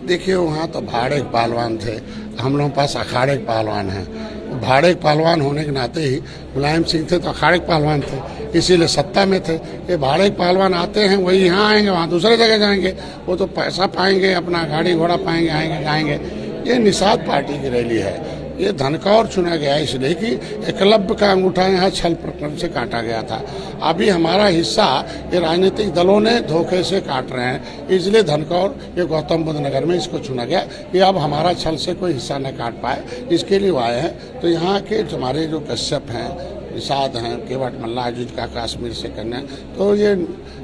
देखिए वहाँ तो भाड़े के पहलवान थे, हम लोगों के पास अखाड़े के पहलवान हैं। भाड़े के पहलवान होने के नाते ही मुलायम सिंह थे तो अखाड़े के पहलवान थे, इसीलिए सत्ता में थे। ये भाड़े के पहलवान आते हैं, वही यहाँ आएंगे, वहाँ दूसरे जगह जाएंगे, वो तो पैसा पाएंगे, अपना गाड़ी घोड़ा पाएंगे, आएंगे जाएंगे। ये निषाद पार्टी की रैली है। ये धनकौर चुना गया इसलिए कि एकलव्य का अंगूठा यहाँ छल प्रकरण से काटा गया था। अभी हमारा हिस्सा ये राजनीतिक दलों ने धोखे से काट रहे हैं, इसलिए धनकौर ये गौतम बुद्ध नगर में इसको चुना गया कि अब हमारा छल से कोई हिस्सा न काट पाए, इसके लिए वो आए हैं। तो यहाँ के हमारे जो कश्यप हैं, निषाद हैं, केवट मल्लाह जिनका कश्मीर से कन्या, तो ये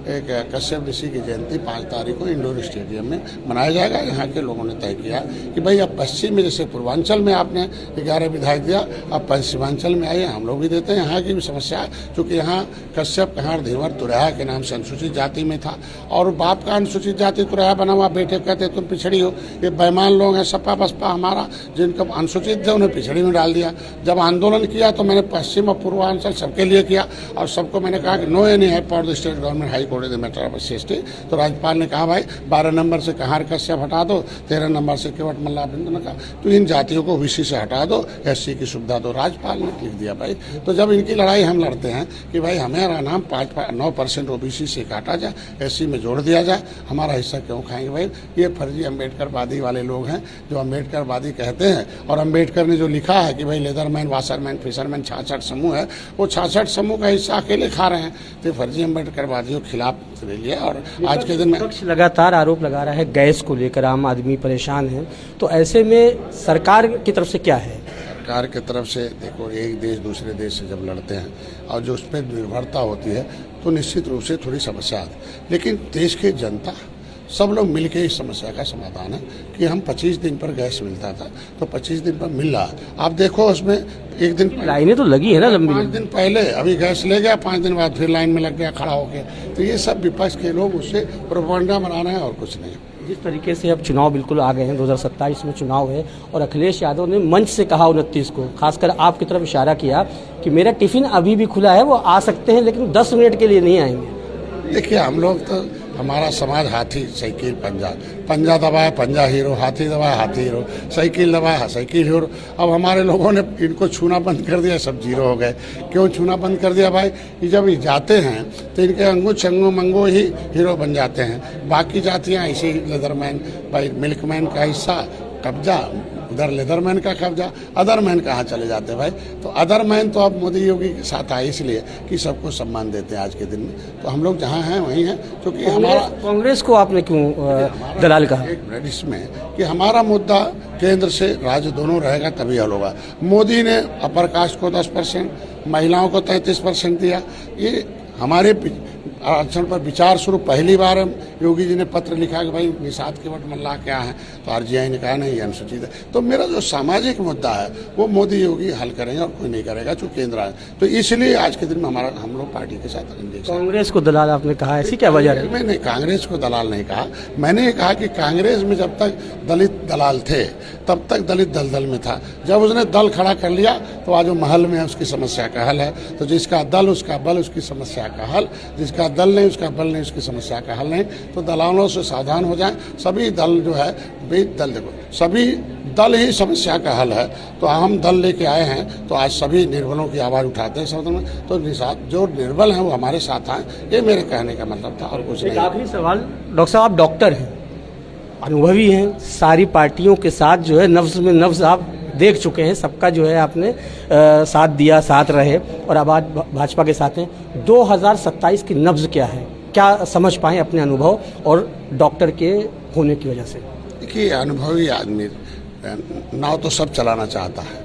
एक कश्यप ऋषि की जयंती 5 तारीख को इंडोर स्टेडियम में मनाया जाएगा। यहाँ के लोगों ने तय किया कि भाई अब पश्चिम में, जैसे पूर्वांचल में आपने 11 विधायक दिया, अब पश्चिमांचल में आइए हम लोग भी देते हैं। यहाँ की भी समस्या, चूँकि यहाँ कश्यप कहार धीवर तुरैया के नाम से अनुसूचित जाति में था और बाप का अनुसूचित जाति तुरैया बना हुआ, बेटे कहते तुम पिछड़ी हो। ये बेईमान लोग हैं सपा बसपा हमारा, जिनको अनुसूचित थे उन्हें पिछड़ी में डाल दिया। जब आंदोलन किया तो मैंने पश्चिम और पूर्वांचल सबके लिए किया और सबको मैंने कहा कि no any help for the state government high court the matter of SC. तो राज्यपाल ने कहा भाई 12 नंबर से कहार कश्यप हटा दो, 13 नंबर से केवट मल्लाह बिंदु ने कहा तो इन जातियों को ओबीसी से हटा दो, एससी की सुविधा दो। राज्यपाल ने लिख दिया भाई। तो जब इनकी लड़ाई हम लड़ते हैं कि भाई हमारा नाम 9% ओबीसी से काटा जाए, एससी में जोड़ दिया जाए, हमारा हिस्सा क्यों खाएंगे भाई? ये फर्जी अम्बेडकरवादी वाले लोग हैं जो अम्बेडकरवादी कहते हैं। और अम्बेडकर ने जो लिखा है कि भाई लेदरमैन, वाशरमैन, फिशरमैन 66 समूह है, वो 66 समूह का हिस्सा अकेले खा रहे हैं। तो फर्जी अम्बेडकरवादियों के खिलाफ ले लिया। और आज के दिन में लगातार आरोप लगा रहा है गैस को लेकर, आम आदमी परेशान है, तो ऐसे में सरकार की तरफ से क्या है? सरकार की तरफ से देखो, एक देश दूसरे देश से जब लड़ते हैं और जो उस पर निर्भरता होती है तो निश्चित रूप से थोड़ी समस्या आती है, लेकिन देश की जनता सब लोग मिलके इस समस्या का समाधान है कि हम 25 दिन पर गैस मिलता था तो 25 दिन पर मिल रहा। आप देखो उसमें एक दिन लाइनें तो लगी है ना लंबी, 5 दिन पहले अभी गैस ले गया, 5 दिन बाद फिर लाइन में लग गया खड़ा होके। तो ये सब विपक्ष के लोग उससे प्रोपेगेंडा बना रहे हैं और कुछ नहीं। जिस तरीके से अब चुनाव बिल्कुल आ गए हैं, 2027 में चुनाव है और अखिलेश यादव ने मंच से कहा 29 को, खासकर आपकी तरफ इशारा किया कि मेरा टिफिन अभी भी खुला है, वो आ सकते हैं लेकिन 10 मिनट के लिए नहीं आएंगे। देखिए हम लोग तो, हमारा समाज हाथी साइकिल पंजा, पंजा दबाए पंजा हीरो, हाथी दबाए हाथी हीरो, साइकिल दबाए साइकिल हीरो। अब हमारे लोगों ने इनको छूना बंद कर दिया, सब जीरो हो गए। क्यों छूना बंद कर दिया भाई? कि जब ये जाते हैं तो इनके अंगू चंगू मंगो ही हीरो बन जाते हैं। बाकी जातियाँ ऐसे ही लेदरमैन भाई, मिल्कमैन का हिस्सा कब्जा, उधर लेदरमैन का कब्जा, अदरमैन कहाँ चले जाते भाई? तो अदरमैन तो अब मोदी योगी के साथ आए इसलिए कि सबको सम्मान देते हैं आज के दिन में। तो हम लोग जहाँ हैं वहीं हैं, क्योंकि हमारा कांग्रेस को आपने क्यों दलाल कहा? एक इसमें कि हमारा मुद्दा केंद्र से राज्य दोनों रहेगा तभी हल होगा। मोदी ने अपर कास्ट को 10%, महिलाओं को 33% दिया। ये हमारे आरक्षण पर विचार शुरू पहली बार योगी जी ने पत्र लिखा कि भाई निषाद केवट मल्लाह क्या है, तो आरजीआई ने कहा नहीं अनुसूचित है। तो मेरा जो सामाजिक मुद्दा है वो मोदी योगी हल करेंगे और कोई नहीं करेगा, जो केंद्र है। तो इसलिए आज के दिन में हम लोग पार्टी के साथ कांग्रेस को दलाल आपने कहा, ऐसी क्या वजह है? मैंने कांग्रेस को दलाल नहीं कहा, मैंने कहा कि कांग्रेस में जब तक दलित दलाल थे तब तक दलित दलदल में था। जब उसने दल खड़ा कर लिया तो आज वो महल में उसकी समस्या का हल है। तो जिसका दल उसका बल, उसकी समस्या का हल। जिसका दल नहीं उसका बल नहीं, उसकी समस्या का हल नहीं। तो दलालों से सावधान हो जाएं। सभी दल जो है, दल देखो, सभी दल ही समस्या का हल है। तो हम दल लेके आए हैं तो आज सभी निर्बलों की आवाज़ उठाते हैं सदन में। तो जो निर्बल हैं वो हमारे साथ आए, ये मेरे कहने का मतलब था और कुछ नहीं। आखिरी सवाल, डॉक्टर साहब आप डॉक्टर हैं, अनुभवी हैं, सारी पार्टियों के साथ जो है नफ्स में नफ्स आप देख चुके हैं, सबका जो है आपने साथ दिया, साथ रहे और अब आज भाजपा के साथ हैं। 2027 की नब्ज क्या है, क्या समझ पाए अपने अनुभव और डॉक्टर के होने की वजह से? देखिए अनुभवी आदमी नाव तो सब चलाना चाहता है,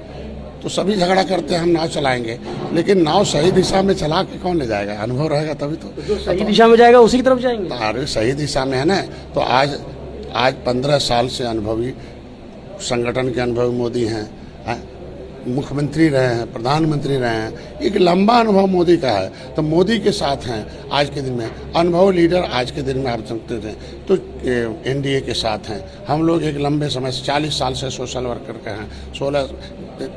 तो सभी झगड़ा करते हैं हम नाव चलाएंगे, लेकिन नाव सही दिशा में चला के कौन ले जाएगा? अनुभव रहेगा तभी तो। जो सही दिशा में जाएगा उसी की तरफ जाएंगे। अरे सही दिशा में है ना। तो आज 15 साल से अनुभवी संगठन के अनुभवी मोदी हैं, मुख्यमंत्री रहे हैं, प्रधानमंत्री रहे हैं, एक लंबा अनुभव मोदी का है। तो मोदी के साथ हैं आज के दिन में अनुभव लीडर। आज के दिन में आप समझते थे तो एनडीए के साथ हैं हम लोग। एक लंबे समय से 40 साल से सोशल वर्कर के हैं।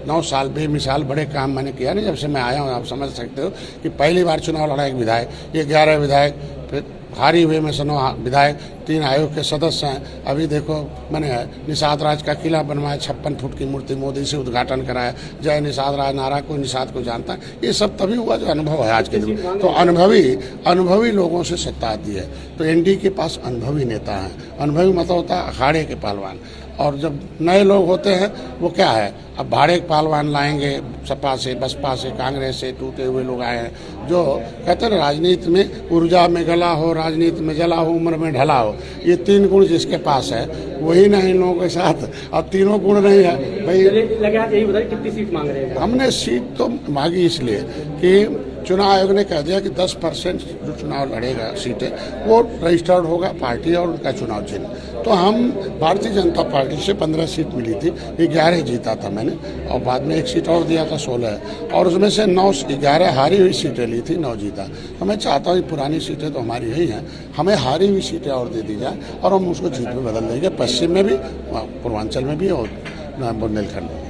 9 साल बेमिसाल बड़े काम मैंने किया नहीं जब से मैं आया हूँ। आप समझ सकते हो कि पहली बार चुनाव लड़ा एक विधायक, ये 11 विधायक, फिर हारी हुए में से 9 विधायक, 3 आयोग के सदस्य हैं। अभी देखो मैंने निषाद राज का किला बनवाया, 56 फुट की मूर्ति मोदी से उद्घाटन कराया। जय निषाद राज नारा को निषाद को जानता है। ये सब तभी हुआ जो अनुभव है आज के दिन। तो अनुभवी लोगों से सत्ता आती है। तो एनडीए के पास अनुभवी नेता हैं। अनुभवी मतलब होता है अखाड़े के पहलवान। और जब नए लोग होते हैं वो क्या है, अब भाड़े के पहलवान लाएंगे, सपा से, बसपा से, कांग्रेस से टूटे हुए लोग आए हैं जो कहते हैं राजनीति में ऊर्जा में गला हो, राजनीति में जला हो, उम्र में ढला हो। ये 3 गुण जिसके पास है वही ना इन लोगों के साथ। अब तीनों गुण नहीं है भाई। यही बताइए कितनी सीट मांग रहे हैं? हमने सीट तो मांगी इसलिए कि चुनाव आयोग ने कह दिया कि 10% जो चुनाव लड़ेगा सीटें वो रजिस्टर्ड होगा पार्टी और उनका चुनाव चिन्ह। तो हम भारतीय जनता पार्टी से 15 सीट मिली थी, 11 जीता था मैंने और बाद में 1 सीट और दिया था 16, और उसमें से 11 हारी हुई सीटें ली थी, 9 जीता। तो मैं चाहता हूँ पुरानी सीटें तो हमारी ही हैं, हमें हारी हुई सीटें और दे दी जाए और हम उसको जीत में बदल देंगे, पश्चिम में भी, पूर्वांचल में भी और बुंदेलखंड में।